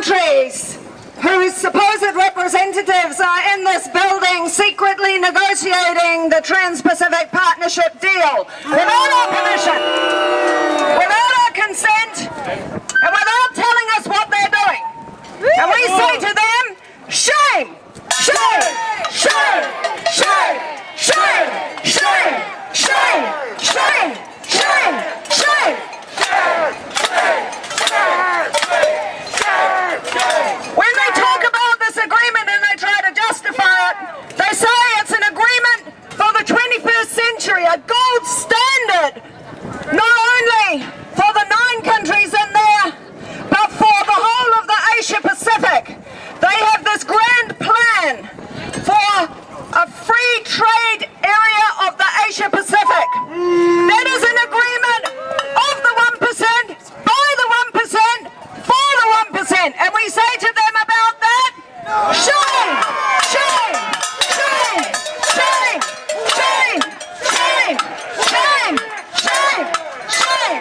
countries whose supposed representatives are in this building secretly negotiating the Trans-Pacific Partnership deal without our permission, without our consent, and without telling us what they're doing. And we say to them, shame! Shame! Shame! Shame! Shame! Shame! Shame! Shame! Shame! Shame! When they talk about this agreement and they try to justify it, they say it's an agreement for the 21st century, a gold standard, not only for the 9 countries in there, but for the whole of the Asia Pacific. They have this grand plan for a free trade area of the Asia Pacific. That is an agreement of the 1%, by the 1%, for the 1%. And we say to them about that, shame! Shame! Shame! Shame! Shame! Shame! Shame! Shame! Shame!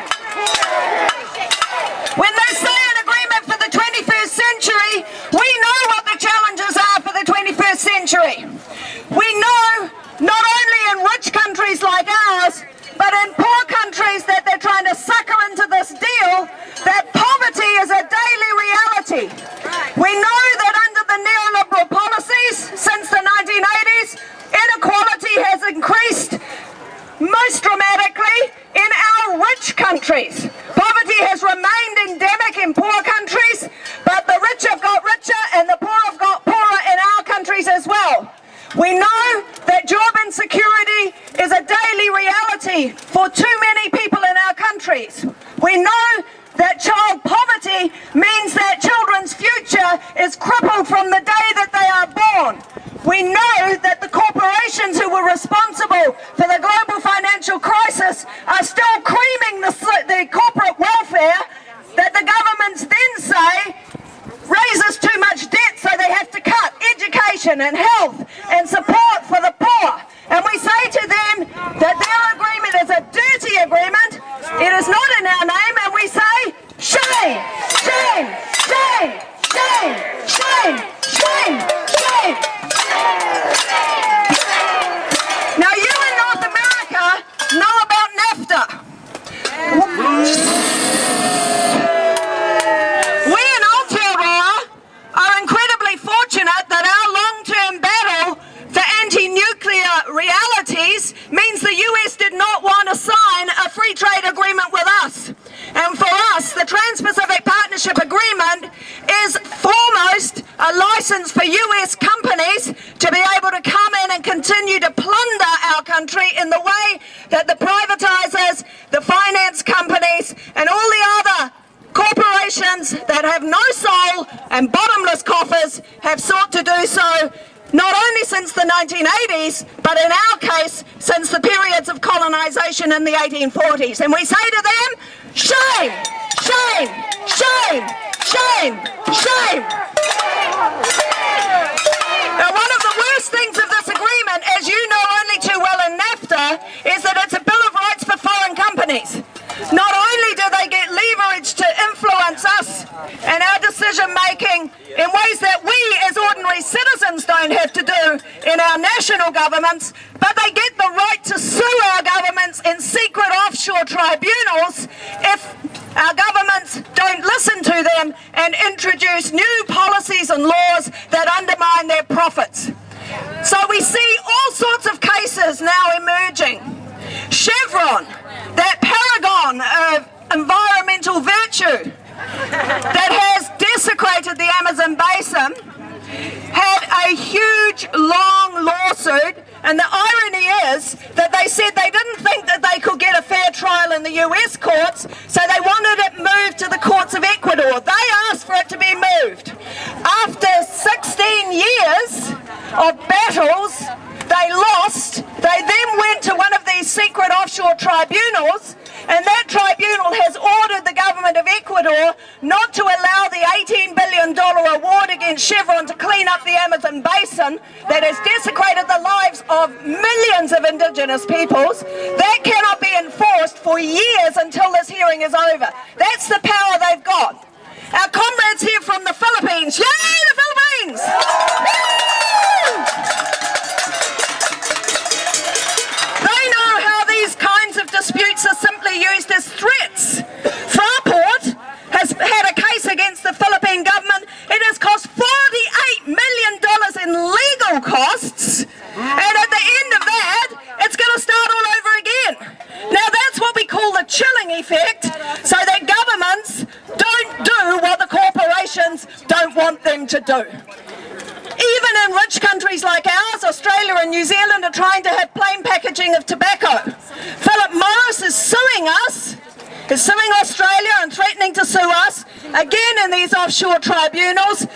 When they say an agreement for the 21st century, we know what the challenges are for the 21st century. We know, not only in rich countries like ours, but in poor countries that they're trying to sucker into this deal, that poverty is a daily reality. We know that under the neoliberal policies since the 1980s, inequality has increased most dramatically in our rich countries. Poverty has remained endemic in poor countries, but the rich have got richer and the poor have got poorer in our countries as well. We know that job insecurity is a daily reality for too many people in our countries. We know that child poverty means that children's future is crippled from the day that they are born. We know that the corporations who were responsible for the global financial crisis are still creaming the corporate welfare that the governments then say raises too much debt, so they have to cut education and health and support for the poor. And we say to them that their agreement is a dirty agreement. It is not in our name, and we say, shame! Shame! Shame! Shame! Shame! Shame! Shame! Now you in North America know about NAFTA. We in Aotearoa are incredibly fortunate that our long-term battle for anti-nuclear realities means the US did not want to sign a free trade agreement with us. And for us, the Trans-Pacific Partnership Agreement is foremost a license for US companies to be able to come in and continue to plunder our country in the way that the privatizers, the finance companies, and all the other corporations that have no soul and bottomless coffers have sought to do so, not only since the 1980s, but in our case, since the periods of colonization in the 1840s. And we say to them, shame! Shame! Shame! Shame! Shame! Now, one of the worst things of this agreement, as you know only too well in NAFTA, is that it's a Bill of Rights for foreign companies. Not only do they get leverage to influence us and our decision-making in ways that we as ordinary citizens don't have to do in our national governments, but they get the right to sue our governments in secret offshore tribunals if our governments don't listen to them and introduce new policies and laws that undermine their profits. So we see all sorts of cases now emerging. Chevron, that paragon of environmental virtue that has desecrated the Amazon basin, had a huge, long lawsuit, and the irony is that they said they didn't think that they could get a fair trial in the US courts, so they wanted it moved to the courts of Ecuador. They asked for it to be moved. After 16 years of battles, they lost. They then went to one of these secret offshore tribunals, and that tribunal has ordered the government of Ecuador not to allow the $18 billion award against Chevron to clean up the Amazon basin that has desecrated the lives of millions of indigenous peoples. That cannot be enforced for years until this hearing is over. That's the power they've got. Our comrades here from the Philippines want them to do. Even in rich countries like ours, Australia and New Zealand are trying to have plain packaging of tobacco. Philip Morris is suing us, is suing Australia and threatening to sue us, again in these offshore tribunals.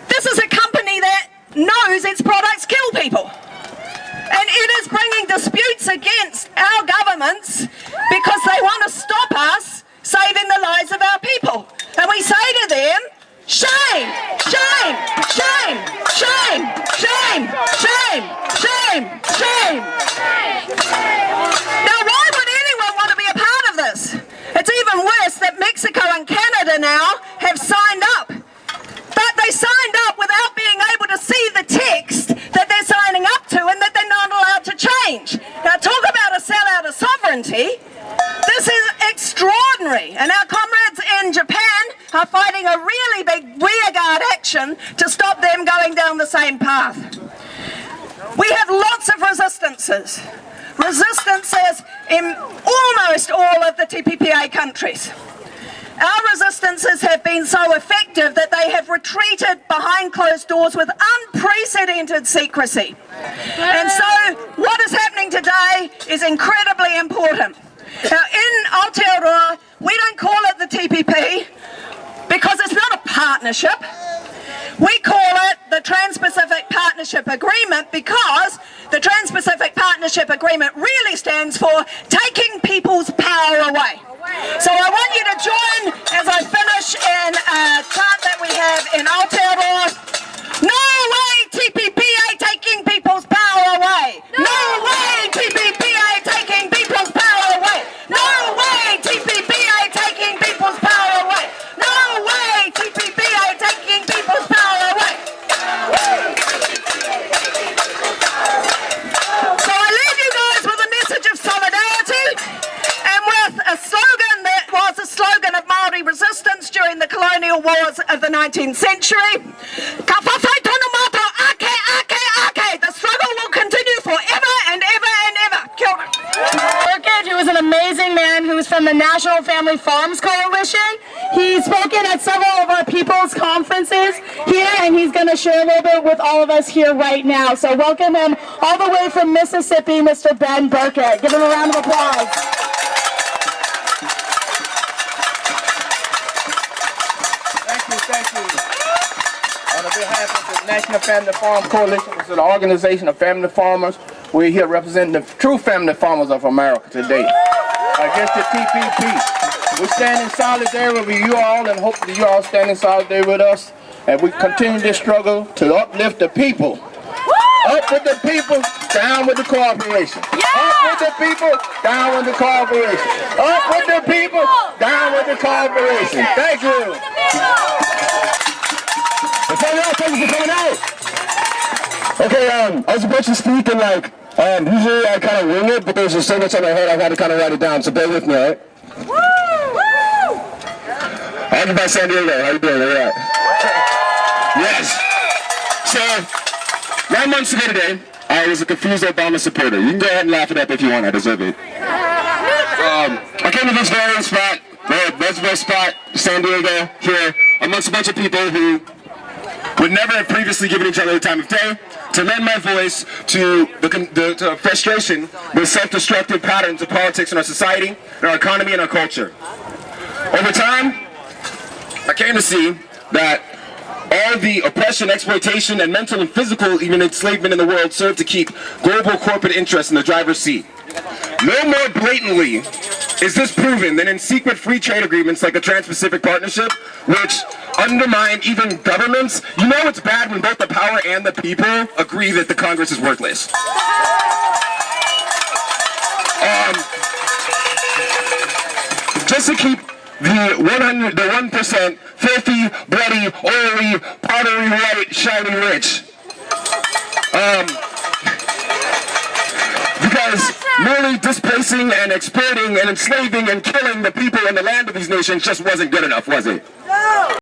This is a company that knows its products kill people. And it is bringing disputes against our governments because they want to stop us saving the lives of our people. And we say to them, shame, shame, shame, shame, shame, shame, shame, shame. Now, why would anyone want to be a part of this? It's even worse that Mexico and Canada now have signed up. But they signed up without being able to see the text that they're signing up to and that they're not allowed to change. Now, talk about a sellout of sovereignty. This is extraordinary, and our comrades in Japan are fighting a really big rearguard action to stop them going down the same path. We have lots of resistances in almost all of the TPPA countries. Our resistances have been so effective that they have retreated behind closed doors with unprecedented secrecy. And so what is happening today is incredibly important. Now, in Aotearoa, we don't call it the TPP because it's not a partnership. We call it the Trans-Pacific Partnership Agreement because the Trans-Pacific Partnership Agreement really stands for taking people's power away. So I want you to join as I finish in a chant that we have in Aotearoa. No way TPPA taking people's power away. No way TPPA taking people's power away. No way TPPA taking people's power away. No way TPPA taking people's power away. So I leave you guys with a message of solidarity and with a slogan that was a slogan of Māori resistance during the colonial wars of the 19th century. Ka whawhai tonu mātou ake, ake, ake. The struggle will continue forever and ever and ever. Kia ora. Burkett, who is an amazing man who is from the National Family Farms Coalition. He's spoken at several of our people's conferences here, and he's going to share a little bit with all of us here right now. So welcome him all the way from Mississippi, Mr. Ben Burkett. Give him a round of applause. Thank you. On behalf of the National Family Farm Coalition, which is an organization of family farmers, we're here representing the true family farmers of America today against the TPP. We stand in solidarity with you all and hope that you all stand in solidarity with us and we continue this struggle to uplift the people. Up with the people, down with the corporation. Up with the people, down with the corporation. Up with the people, down with the corporation. Thank you. Thank you for coming out. Okay, I was about to speak and usually I kind of wing it, but there's just so much on my head I've had to kind of write it down, so bear with me, alright? I'm by San Diego, how you doing? Where you at? Yes. So, 9 months ago today, I was a confused Obama supporter. You can go ahead and laugh it up if you want, I deserve it. I came to this very spot, reservoir spot, San Diego, here, amongst a bunch of people who would never have previously given each other the time of day, to lend my voice to the frustration with self-destructive patterns of politics in our society, in our economy, and our culture. Over time, I came to see that all the oppression, exploitation, and mental and physical even enslavement in the world serve to keep global corporate interests in the driver's seat. No more blatantly is this proven than in secret free trade agreements like the Trans-Pacific Partnership, which undermine even governments. You know it's bad when both the power and the people agree that the Congress is worthless. Just to keep the 1% filthy, bloody, oily, powdery white, shiny rich. Because merely displacing and exploiting and enslaving and killing the people in the land of these nations just wasn't good enough, was it?